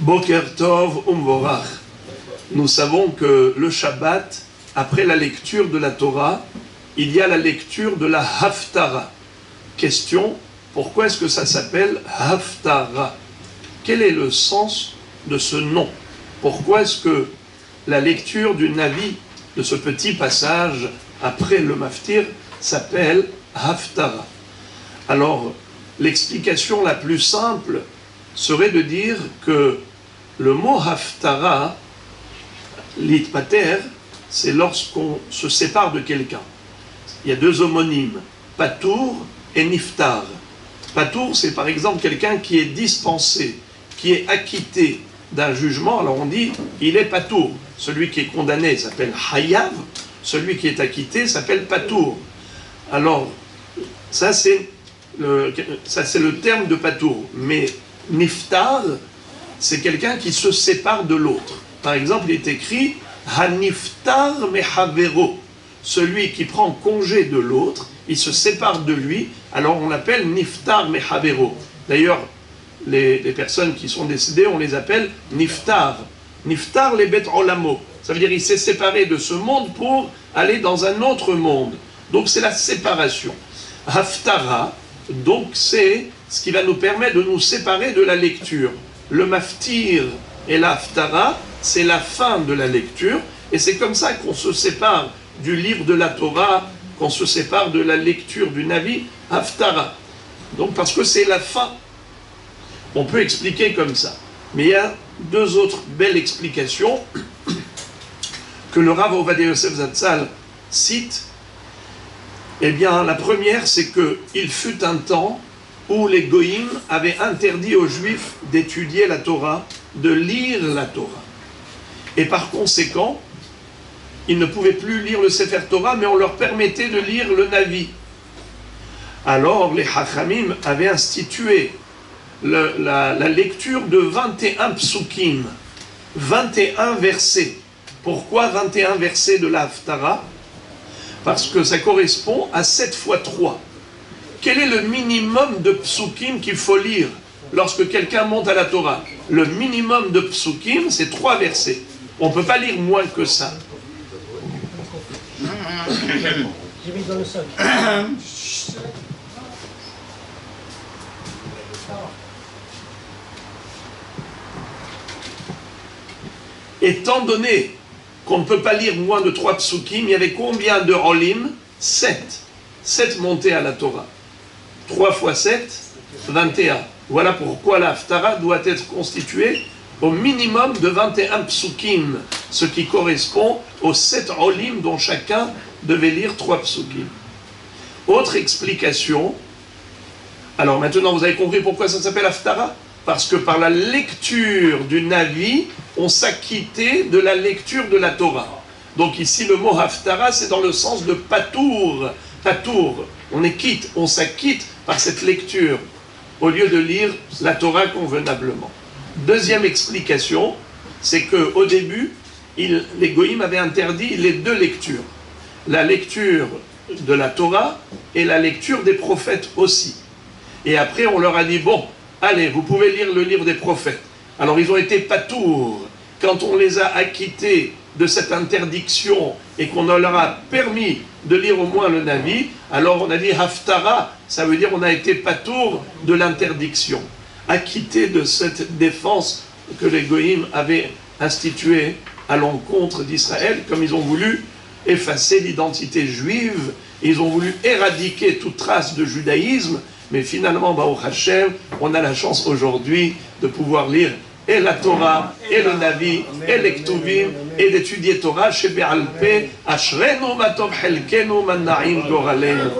Boker Tov Umvorach. Nous savons que le Shabbat, après la lecture de la Torah, il y a la lecture de la Haftara. Question, pourquoi est-ce que ça s'appelle Haftara? Quel est le sens de ce nom? Pourquoi est-ce que la lecture du Navi, de ce petit passage après le Maftir, s'appelle Haftara? Alors, l'explication la plus simple serait de dire que le mot Haftara, l'itpater, c'est lorsqu'on se sépare de quelqu'un. Il y a deux homonymes, Patour et Niftar. Patour, c'est par exemple quelqu'un qui est dispensé, qui est acquitté d'un jugement. Alors on dit, il est Patour. Celui qui est condamné s'appelle Hayav, celui qui est acquitté s'appelle Patour. Alors, ça c'est le terme de Patour. Mais Niftar, c'est quelqu'un qui se sépare de l'autre. Par exemple, il est écrit Haniftar mehavero, celui qui prend congé de l'autre, il se sépare de lui, alors on l'appelle Niftar mehavero. D'ailleurs, les personnes qui sont décédées, on les appelle Niftar. Niftar les bet olamo. Ça veut dire qu'il s'est séparé de ce monde pour aller dans un autre monde. Donc c'est la séparation. Haftara, donc c'est ce qui va nous permettre de nous séparer de la lecture. Le maftir et la haftara, c'est la fin de la lecture, et c'est comme ça qu'on se sépare du livre de la Torah, qu'on se sépare de la lecture du Navi, haftara. Donc parce que c'est la fin. On peut expliquer comme ça. Mais il y a deux autres belles explications que le Rav Ovadia Yosef Zatzal cite. Eh bien, la première, c'est qu'il fut un temps où les Goïms avaient interdit aux Juifs d'étudier la Torah, de lire la Torah. Et par conséquent, ils ne pouvaient plus lire le Sefer Torah, mais on leur permettait de lire le Navi. Alors, les Hachamim avaient institué la lecture de 21 psukim, 21 versets. Pourquoi 21 versets de la Haftara? Parce que ça correspond à 7 fois 3. Quel est le minimum de psukim qu'il faut lire lorsque quelqu'un monte à la Torah? Le minimum de psukim, c'est 3 versets. On ne peut pas lire moins que ça. J'ai mis dans le sol. Étant donné qu'on ne peut pas lire moins de 3 psukim, il y avait combien de olim? 7. 7 montées à la Torah. 3 fois 7, 21. Voilà pourquoi la Haftara doit être constituée au minimum de 21 psukim, ce qui correspond aux 7 olim dont chacun devait lire 3 psukim. Autre explication, alors maintenant vous avez compris pourquoi ça s'appelle Haftara? Parce que par la lecture du Navi, on s'acquittait de la lecture de la Torah. Donc ici le mot Haftara, c'est dans le sens de Patour. Patour, on est quitte, on s'acquitte par cette lecture, au lieu de lire la Torah convenablement. Deuxième explication, c'est qu'au début, les Goïms avaient interdit les deux lectures. La lecture de la Torah et la lecture des prophètes aussi. Et après, on leur a dit, bon, allez, vous pouvez lire le livre des prophètes. Alors ils ont été patours. Quand on les a acquittés de cette interdiction et qu'on leur a permis de lire au moins le Navi, alors on a dit Haftara, ça veut dire on a été patour de l'interdiction. Acquittés de cette défense que les Goïms avaient instituée à l'encontre d'Israël, comme ils ont voulu effacer l'identité juive, ils ont voulu éradiquer toute trace de judaïsme, mais finalement, Baruch Hashem, on a la chance aujourd'hui de pouvoir lire et la Torah, et le Navi, et les Ktuvim, et d'étudier Torah chez Be'alpeh, Ashrenu ma tov chelkenu man na'im goralenu.